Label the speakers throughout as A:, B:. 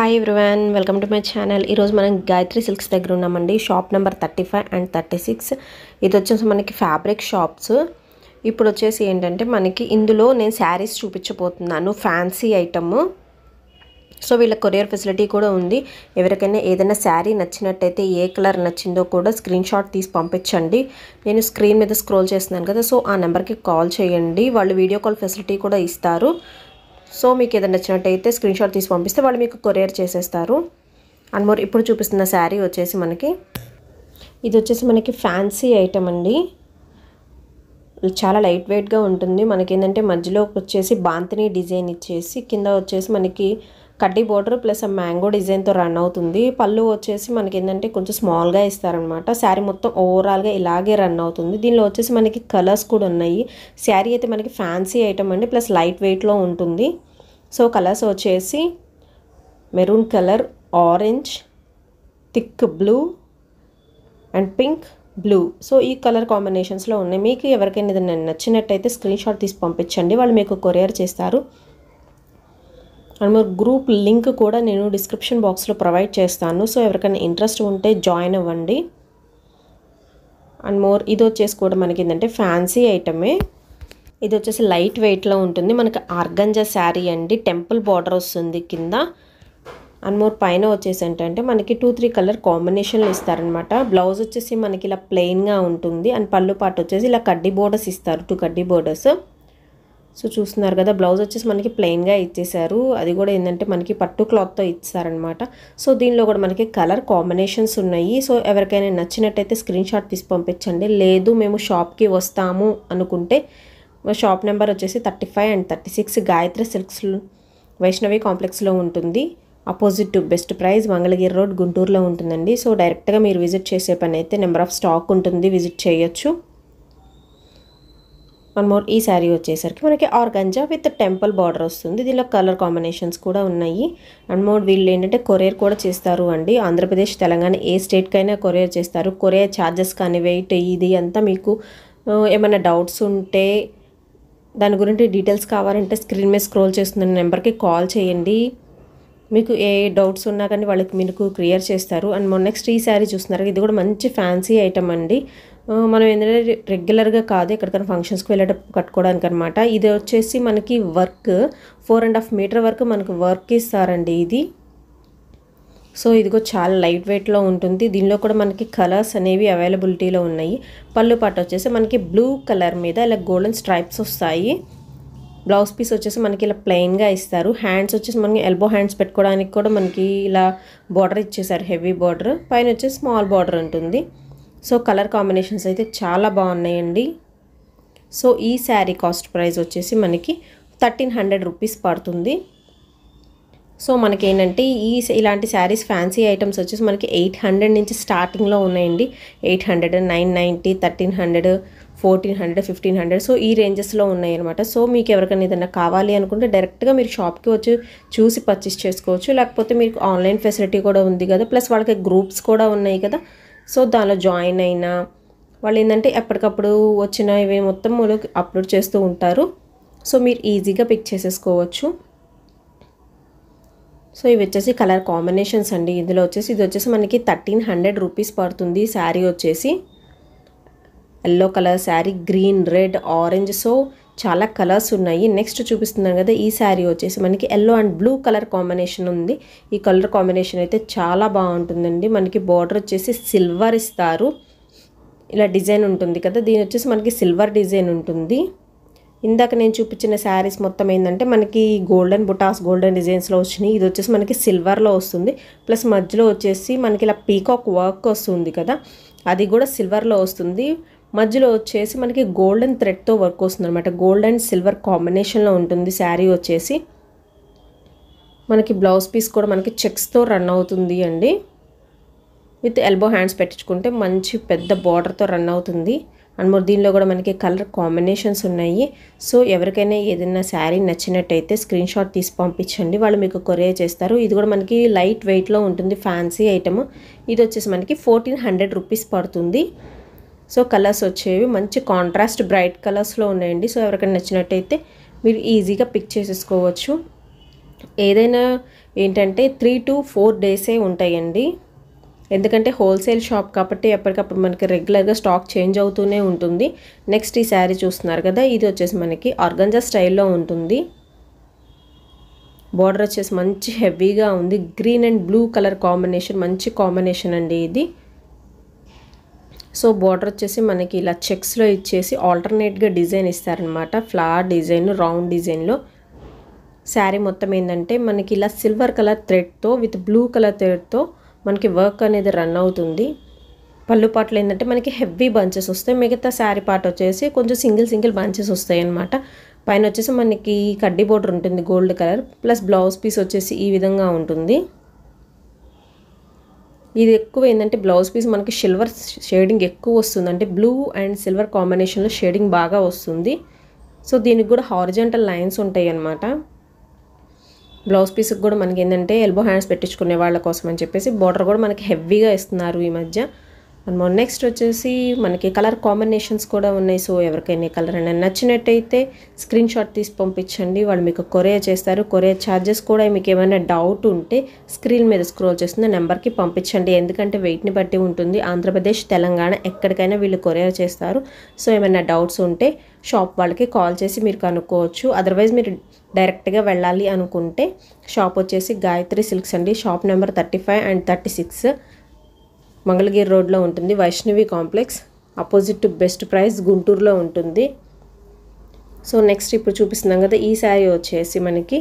A: Hi everyone, welcome to my channel. ఈరోజు మనం Gayatri silks దగ్గర ఉన్నామండి. Shop number 35 and 36. ఇది వచ్చేసి మనకి ఫ్యాబ్రిక్ షాప్స్. ఇప్పుడు వచ్చేసి ఏంటంటే మనకి ఇందులో నేను శారీస్ చూపించబోతున్నాను, ఫ్యాన్సీ ఐటమ్. సో వీళ్ళ కొరియర్ ఫెసిలిటీ కూడా ఉంది. ఎవరికైనా ఏదైనా శారీ నచ్చినట్టయితే ఏ కలర్ నచ్చిందో కూడా స్క్రీన్ షాట్ తీసి పంపించండి. నేను స్క్రీన్ మీద స్క్రోల్ చేస్తున్నాను కదా, సో ఆ నెంబర్కి కాల్ చేయండి. వాళ్ళు వీడియో కాల్ ఫెసిలిటీ కూడా ఇస్తారు. సో మీకు ఏదైనా నచ్చినట్టయితే స్క్రీన్ షాట్ తీసి పంపిస్తే వాళ్ళు మీకు కొరియర్ చేసేస్తారు. అండ్ మోర్ ఇప్పుడు చూపిస్తున్న శారీ వచ్చేసి ఇది వచ్చేసి మనకి ఫ్యాన్సీ ఐటమ్ అండి. చాలా లైట్ వెయిట్గా ఉంటుంది. మనకి ఏంటంటే మధ్యలో వచ్చేసి బాంతిని డిజైన్ ఇచ్చేసి కింద వచ్చేసి మనకి కడ్డీ బోర్డర్ ప్లస్ ఆ మ్యాంగో డిజైన్తో రన్ అవుతుంది. పళ్ళు వచ్చేసి మనకి ఏంటంటే కొంచెం స్మాల్గా ఇస్తారనమాట. శారీ మొత్తం ఓవరాల్గా ఇలాగే రన్ అవుతుంది. దీనిలో వచ్చేసి మనకి కలర్స్ కూడా ఉన్నాయి. శారీ అయితే మనకి ఫ్యాన్సీ ఐటమ్ అండి, ప్లస్ లైట్ వెయిట్లో ఉంటుంది. సో కలర్స్ వచ్చేసి maroon colour, orange, thick blue and pink, blue. So ఈ కలర్ కాంబినేషన్స్లో ఉన్నాయి. మీకు ఎవరికైనా ఏదైనా నచ్చినట్టయితే స్క్రీన్ షాట్ తీసి పంపించండి, వాళ్ళు మీకు కొరియర్ చేస్తారు. అండ్ మరి గ్రూప్ లింక్ కూడా నేను డిస్క్రిప్షన్ బాక్స్లో ప్రొవైడ్ చేస్తాను. సో ఎవరికైనా ఇంట్రెస్ట్ ఉంటే జాయిన్ అవ్వండి. అండ్ మోర్ ఇది వచ్చేసి కూడా మనకి ఏంటంటే ఫ్యాన్సీ ఐటమే. ఇది వచ్చేసి లైట్ వెయిట్లో ఉంటుంది. మనకి ఆర్గంజా శారీ అండి, టెంపుల్ బార్డర్ వస్తుంది కింద. అండ్ మోర్ పైన వచ్చేసి ఏంటంటే మనకి 2-3 కలర్ కాంబినేషన్లు ఇస్తారనమాట. బ్లౌజ్ వచ్చేసి మనకి ఇలా ప్లెయిన్గా ఉంటుంది. అండ్ పళ్ళు పాటు వచ్చేసి ఇలా కడ్డీ బోర్డర్స్ ఇస్తారు, 2 కడ్డీ బోర్డర్స్. సో చూస్తున్నారు కదా, బ్లౌజ్ వచ్చేసి మనకి ప్లెయిన్గా ఇచ్చేసారు. అది కూడా ఏంటంటే మనకి పట్టు క్లాత్తో ఇచ్చారనమాట. సో దీనిలో కూడా మనకి కలర్ కాంబినేషన్స్ ఉన్నాయి. సో ఎవరికైనా నచ్చినట్టయితే స్క్రీన్ షాట్ తీసి పంపించండి. లేదు మేము షాప్కి వస్తాము అనుకుంటే మా షాప్ నెంబర్ వచ్చేసి 35 అండ్ 36 గాయత్రి సిల్క్స్ వైష్ణవి కాంప్లెక్స్లో ఉంటుంది. Opposite to best price, Mangalagiri road, గుంటూరులో ఉంటుందండి. సో డైరెక్ట్గా మీరు విజిట్ చేసే పని అయితే నెంబర్ ఆఫ్ స్టాక్ ఉంటుంది, విజిట్ చేయొచ్చు. వన్ మోర్ ఈ శారీ వచ్చేసరికి మనకి ఆర్గంజా విత్ టెంపుల్ బార్డర్ వస్తుంది. దీనిలో కలర్ కాంబినేషన్స్ కూడా ఉన్నాయి. అండ్ మోర్ వీళ్ళు ఏంటంటే కొరియర్ కూడా చేస్తారు అండి. ఆంధ్రప్రదేశ్, తెలంగాణ ఏ స్టేట్కైనా కొరియర్ చేస్తారు. కొరియర్ ఛార్జెస్ కానీ, వెయిట్, ఇది అంతా మీకు ఏమైనా డౌట్స్ ఉంటే, దాని గురించి డీటెయిల్స్ కావాలంటే స్క్రీన్ మీద స్క్రోల్ చేస్తున్న నెంబర్కి కాల్ చేయండి. మీకు ఏ డౌట్స్ ఉన్నా కానీ వాళ్ళకి మీకు క్లియర్ చేస్తారు. అండ్ నెక్స్ట్ ఈ శారీ చూస్తున్నారు, ఇది కూడా మంచి ఫ్యాన్సీ ఐటమ్ అండి. మనం ఏంటంటే రెగ్యులర్గా కాదు, ఎక్కడికైనా ఫంక్షన్స్కి వెళ్ళేటప్పుడు కట్టుకోవడానికి అనమాట. ఇది వచ్చేసి మనకి వర్క్ 4.5 మీటర్ వరకు మనకు వర్క్ ఇస్తారండి ఇది. సో ఇదిగో చాలా లైట్ వెయిట్లో ఉంటుంది. దీనిలో కూడా మనకి కలర్స్ అనేవి అవైలబిలిటీలో ఉన్నాయి. పళ్ళు పాటు వచ్చేసి మనకి బ్లూ కలర్ మీద ఇలా గోల్డెన్ స్ట్రైప్స్ వస్తాయి. బ్లౌజ్ పీస్ వచ్చేసి మనకి ఇలా ప్లెయిన్గా ఇస్తారు. హ్యాండ్స్ వచ్చేసి మనకి ఎల్బో హ్యాండ్స్ పెట్టుకోవడానికి కూడా మనకి ఇలా బార్డర్ ఇచ్చేసారు, హెవీ బార్డర్. పైన వచ్చేసి స్మాల్ బార్డర్ ఉంటుంది. సో కలర్ కాంబినేషన్స్ అయితే చాలా బాగున్నాయండి. సో ఈ శారీ కాస్ట్ ప్రైస్ వచ్చేసి మనకి 1300 రూపీస్ పడుతుంది. సో మనకి ఏంటంటే ఇలాంటి శారీస్ ఫ్యాన్సీ ఐటమ్స్ వచ్చేసి మనకి 800 నుంచి స్టార్టింగ్లో ఉన్నాయండి. 800, 990, 1300, 1400, 1500. సో ఈ రేంజెస్లో ఉన్నాయి అనమాట. సో మీకు ఎవరికైనా ఏదైనా కావాలి అనుకుంటే డైరెక్ట్గా మీరు షాప్కి వచ్చి చూసి పర్చేస్ చేసుకోవచ్చు. లేకపోతే మీకు ఆన్లైన్ ఫెసిలిటీ కూడా ఉంది కదా, ప్లస్ వాళ్ళకి గ్రూప్స్ కూడా ఉన్నాయి కదా. సో దానిలో జాయిన్ అయినా వాళ్ళు ఏంటంటే ఎప్పటికప్పుడు వచ్చిన ఇవి మొత్తం అప్లోడ్ చేస్తూ ఉంటారు. సో మీరు ఈజీగా పిక్ చేసేసుకోవచ్చు. సో ఇవి వచ్చేసి కలర్ కాంబినేషన్స్ అండి. ఇందులో వచ్చేసి ఇది వచ్చేసి మనకి 1300 రూపీస్ పడుతుంది. శారీ వచ్చేసి yellow colour sari, green, red, orange. So చాలా కలర్స్ ఉన్నాయి. నెక్స్ట్ చూపిస్తున్నాను కదా, ఈ శారీ వచ్చేసి మనకి yellow and blue colour combination ఉంది. ఈ కలర్ కాంబినేషన్ అయితే చాలా బాగుంటుందండి. మనకి బార్డర్ వచ్చేసి సిల్వర్ ఇస్తారు. ఇలా డిజైన్ ఉంటుంది కదా, దీని వచ్చేసి మనకి సిల్వర్ డిజైన్ ఉంటుంది. ఇందాక నేను చూపించిన శారీస్ మొత్తం ఏంటంటే మనకి గోల్డెన్ బుటాస్, గోల్డెన్ డిజైన్స్లో వచ్చినాయి. ఇది వచ్చేసి మనకి సిల్వర్లో వస్తుంది. ప్లస్ మధ్యలో వచ్చేసి మనకి ఇలా పీకాక్ వర్క్ వస్తుంది కదా, అది కూడా సిల్వర్లో వస్తుంది. మధ్యలో వచ్చేసి మనకి గోల్డెన్ థ్రెడ్తో వర్క్ వస్తుంది అనమాట. గోల్డ్ అండ్ సిల్వర్ కాంబినేషన్లో ఉంటుంది శారీ వచ్చేసి. మనకి బ్లౌజ్ పీస్ కూడా మనకి చెక్స్తో రన్ అవుతుంది అండి. విత్ ఎల్బో హ్యాండ్స్ పెట్టించుకుంటే మంచి పెద్ద బార్డర్తో రన్ అవుతుంది. అండ్ మరి దీనిలో కూడా మనకి కలర్ కాంబినేషన్స్ ఉన్నాయి. సో ఎవరికైనా ఏదైనా శారీ నచ్చినట్టయితే స్క్రీన్ షాట్ తీసి పంపించండి, వాళ్ళు మీకు కొరియర్ చేస్తారు. ఇది కూడా మనకి లైట్ వెయిట్లో ఉంటుంది, ఫ్యాన్సీ ఐటమ్. ఇది వచ్చేసి మనకి 1400 రూపీస్ పడుతుంది. సో కలర్స్ వచ్చేవి మంచి కాంట్రాస్ట్ బ్రైట్ కలర్స్లో ఉన్నాయండి. సో ఎవరికైనా నచ్చినట్టయితే మీరు ఈజీగా పిక్ చేసేసుకోవచ్చు. ఏదైనా ఏంటంటే 3 to 4 డేసే ఉంటాయండి. ఎందుకంటే హోల్సేల్ షాప్ కాబట్టి ఎప్పటికప్పుడు మనకి రెగ్యులర్గా స్టాక్ చేంజ్ అవుతూనే ఉంటుంది. నెక్స్ట్ ఈ శారీ చూస్తున్నారు కదా, ఇది వచ్చేసి మనకి ఆర్గంజా స్టైల్లో ఉంటుంది. బార్డర్ వచ్చేసి మంచి హెవీగా ఉంది. Green and blue colour combination, మంచి కాంబినేషన్ అండి ఇది. సో బార్డర్ వచ్చేసి మనకి ఇలా చెక్స్లో ఇచ్చేసి ఆల్టర్నేట్గా డిజైన్ ఇస్తారనమాట. ఫ్లవర్ డిజైన్, రౌండ్ డిజైన్లో. శారీ మొత్తం ఏంటంటే మనకి ఇలా సిల్వర్ కలర్ థ్రెడ్తో విత్ బ్లూ కలర్ థ్రెడ్తో మనకి వర్క్ అనేది రన్ అవుతుంది. పళ్ళు పాటలు ఏంటంటే మనకి హెవీ బంచెస్ వస్తాయి. మిగతా శారీ పార్ట్ వచ్చేసి కొంచెం సింగిల్ బంచెస్ వస్తాయి అన్నమాట. పైన వచ్చేసి మనకి కడ్డీ బోర్డర్ ఉంటుంది gold colour, plus blouse piece వచ్చేసి ఈ విధంగా ఉంటుంది. ఇది ఎక్కువ ఏంటంటే బ్లౌజ్ పీస్ మనకి సిల్వర్ షేడింగ్ ఎక్కువ వస్తుంది, అంటే బ్లూ అండ్ సిల్వర్ కాంబినేషన్లో షేడింగ్ బాగా వస్తుంది. సో దీనికి కూడా హారిజాంటల్ లైన్స్ ఉంటాయి అన్నమాట. బ్లౌజ్ పీస్కి కూడా మనకి ఏంటంటే ఎల్బో హ్యాండ్స్ పెట్టించుకునే వాళ్ళ కోసం అని చెప్పేసి బార్డర్ కూడా మనకి హెవీగా ఇస్తున్నారు ఈ మధ్య. అండ్ నెక్స్ట్ వచ్చేసి మనకి కలర్ కాంబినేషన్స్ కూడా ఉన్నాయి. సో ఎవరికైనా కలర్ అయినా నచ్చినట్టయితే స్క్రీన్ షాట్ తీసి పంపించండి, వాళ్ళు మీకు కొరియర్ చేస్తారు. కొరియర్ ఛార్జెస్ కూడా మీకు ఏమైనా డౌట్ ఉంటే స్క్రీన్ మీద స్క్రోల్ చేస్తున్న నెంబర్కి పంపించండి, ఎందుకంటే వెయిట్ని బట్టి ఉంటుంది. ఆంధ్రప్రదేశ్, తెలంగాణ ఎక్కడికైనా వీళ్ళు కొరియర్ చేస్తారు. సో ఏమైనా డౌట్స్ ఉంటే షాప్ వాళ్ళకి కాల్ చేసి మీరు కనుక్కోవచ్చు. అదర్వైజ్ మీరు డైరెక్ట్గా వెళ్ళాలి అనుకుంటే షాప్ వచ్చేసి గాయత్రి సిల్క్స్ అండి. షాప్ నెంబర్ 35 and 36 మంగళగిరి రోడ్లో ఉంటుంది. Vaishnavi complex opposite to best price గుంటూరులో ఉంటుంది. సో నెక్స్ట్ ఇప్పుడు చూపిస్తున్నాం కదా, ఈ శారీ వచ్చేసి మనకి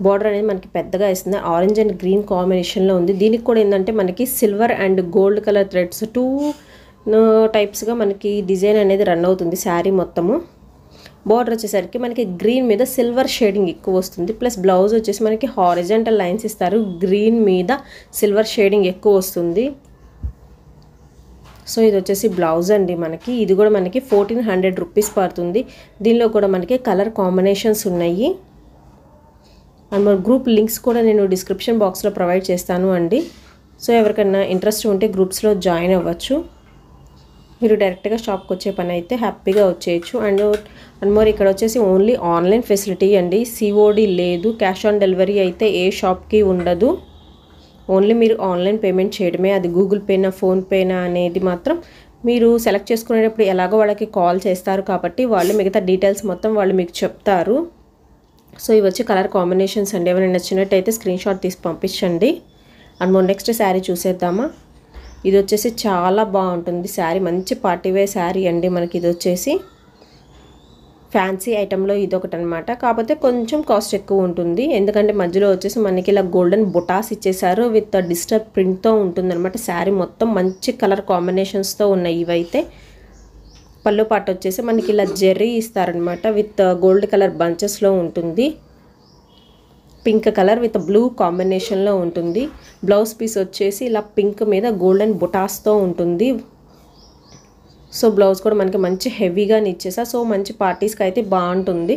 A: బార్డర్ అనేది మనకి పెద్దగా ఇస్తుంది. ఆరెంజ్ అండ్ గ్రీన్ కాంబినేషన్లో ఉంది. దీనికి కూడా ఏంటంటే మనకి silver and gold colour threads 2 టైప్స్గా మనకి డిజైన్ అనేది రన్ అవుతుంది శారీ మొత్తము. బార్డర్ వచ్చేసరికి మనకి గ్రీన్ మీద సిల్వర్ షేడింగ్ ఎక్కువ వస్తుంది. ప్లస్ బ్లౌజ్ వచ్చేసి మనకి హారిజాంటల్ లైన్స్ ఇస్తారు, గ్రీన్ మీద సిల్వర్ షేడింగ్ ఎక్కువ వస్తుంది. సో ఇది వచ్చేసి బ్లౌజ్ అండి మనకి. ఇది కూడా మనకి 1400 రూపీస్ పడుతుంది. దీనిలో కూడా మనకి కలర్ కాంబినేషన్స్ ఉన్నాయి. అండ్ మన గ్రూప్ లింక్స్ కూడా నేను డిస్క్రిప్షన్ బాక్స్లో ప్రొవైడ్ చేస్తాను అండి. సో ఎవరికైనా ఇంట్రెస్ట్ ఉంటే గ్రూప్స్లో జాయిన్ అవ్వచ్చు. మీరు డైరెక్ట్గా షాప్కి వచ్చే పని అయితే హ్యాపీగా వచ్చేయచ్చు. అండ్ మోర్ ఇక్కడ వచ్చేసి ఓన్లీ ఆన్లైన్ ఫెసిలిటీ అండి, సిఓడి లేదు. క్యాష్ ఆన్ డెలివరీ అయితే ఏ షాప్కి ఉండదు. ఓన్లీ మీరు ఆన్లైన్ పేమెంట్ చేయడమే. అది గూగుల్ పేనా, ఫోన్పేనా అనేది మాత్రం మీరు సెలెక్ట్ చేసుకునేటప్పుడు ఎలాగో వాళ్ళకి కాల్ చేస్తారు కాబట్టి వాళ్ళు మిగతా డీటెయిల్స్ మొత్తం వాళ్ళు మీకు చెప్తారు. సో ఇవి వచ్చి కలర్ కాంబినేషన్స్ అండి. ఎవరైనా నచ్చినట్టయితే స్క్రీన్ షాట్ తీసి పంపించండి. అండ్ నెక్స్ట్ శారీ చూసేద్దామా. ఇది వచ్చేసి చాలా బాగుంటుంది శారీ, మంచి పార్టీవేర్ శారీ అండి మనకి. ఇది వచ్చేసి ఫ్యాన్సీ ఐటెంలో ఇది ఒకటి అనమాట. కాకపోతే కొంచెం కాస్ట్ ఎక్కువ ఉంటుంది, ఎందుకంటే మధ్యలో వచ్చేసి మనకి ఇలా గోల్డెన్ బుటాస్ ఇచ్చేసారు విత్ డిజిటల్ ప్రింట్తో ఉంటుంది అనమాట. శారీ మొత్తం మంచి కలర్ కాంబినేషన్స్తో ఉన్నాయి ఇవైతే. పళ్ళు పాట వచ్చేసి మనకి ఇలా జెర్రీ ఇస్తారనమాట, విత్ గోల్డ్ కలర్ బంచెస్లో ఉంటుంది. పింక్ కలర్ విత్ బ్లూ కాంబినేషన్లో ఉంటుంది. బ్లౌజ్ పీస్ వచ్చేసి ఇలా పింక్ మీద గోల్డెన్ బుటాస్తో ఉంటుంది. సో బ్లౌజ్ కూడా మనకి మంచి హెవీగా ఇచ్చేసా. సో మంచి పార్టీస్కి అయితే బాగుంటుంది.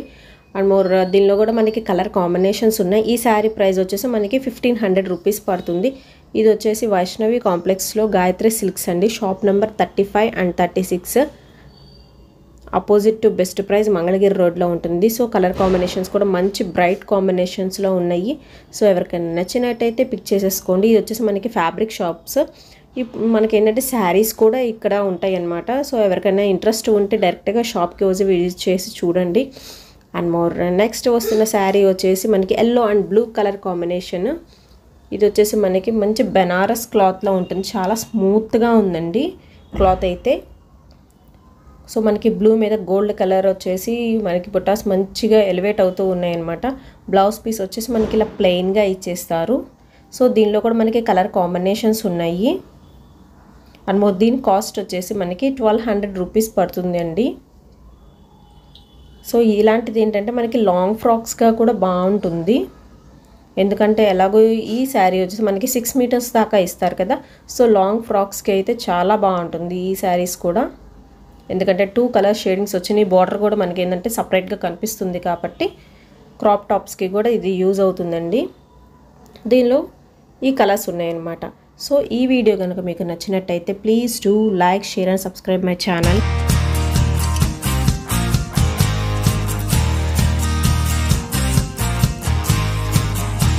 A: అండ్ మోర్ దీనిలో కూడా మనకి కలర్ కాంబినేషన్స్ ఉన్నాయి. ఈ శారీ ప్రైస్ వచ్చేసి మనకి 1500 రూపీస్ పడుతుంది. ఇది వచ్చేసి వైష్ణవి కాంప్లెక్స్లో గాయత్రి సిల్క్స్ అండి. Shop number 35 and 36 opposite to best price Mangalagiri రోడ్లో ఉంటుంది. సో కలర్ కాంబినేషన్స్ కూడా మంచి బ్రైట్ కాంబినేషన్స్లో ఉన్నాయి. సో ఎవరికైనా నచ్చినట్టయితే పిక్ చేసేసుకోండి. ఇది వచ్చేసి మనకి ఫ్యాబ్రిక్ షాప్స్. మనకి ఏంటంటే శారీస్ కూడా ఇక్కడ ఉంటాయి అన్నమాట. సో ఎవరికైనా ఇంట్రెస్ట్ ఉంటే డైరెక్ట్గా షాప్కి వచ్చి విజిట్ చేసి చూడండి. అండ్ మోర్ నెక్స్ట్ వస్తున్న శారీ వచ్చేసి మనకి yellow and blue colour combination. ఇది వచ్చేసి మనకి మంచి బెనారస్ క్లాత్లో ఉంటుంది, చాలా స్మూత్గా ఉందండి క్లాత్ అయితే. సో మనకి బ్లూ మీద గోల్డ్ కలర్ వచ్చేసి మనకి బుటాస్ మంచిగా ఎలివేట్ అవుతూ ఉన్నాయన్నమాట. బ్లౌజ్ పీస్ వచ్చేసి మనకి ఇలా ప్లెయిన్గా ఇచ్చేస్తారు. సో దీనిలో కూడా మనకి కలర్ కాంబినేషన్స్ ఉన్నాయి. అండ్ దీని కాస్ట్ వచ్చేసి మనకి 1200 రూపీస్ పడుతుంది అండి. సో ఇలాంటిది ఏంటంటే మనకి లాంగ్ ఫ్రాక్స్గా కూడా బాగుంటుంది, ఎందుకంటే ఎలాగో ఈ శారీ వచ్చేసి మనకి 6 మీటర్స్ దాకా ఇస్తారు కదా. సో లాంగ్ ఫ్రాక్స్కి అయితే చాలా బాగుంటుంది ఈ శారీస్ కూడా, ఎందుకంటే 2 కలర్ షేడింగ్స్ వచ్చినాయి. బార్డర్ కూడా మనకి ఏంటంటే సపరేట్గా కనిపిస్తుంది కాబట్టి క్రాప్ టాప్స్కి కూడా ఇది యూజ్ అవుతుందండి. దీనిలో ఈ కలర్స్ ఉన్నాయన్నమాట. సో ఈ వీడియో కనుక మీకు నచ్చినట్టయితే please do like, share and subscribe my channel.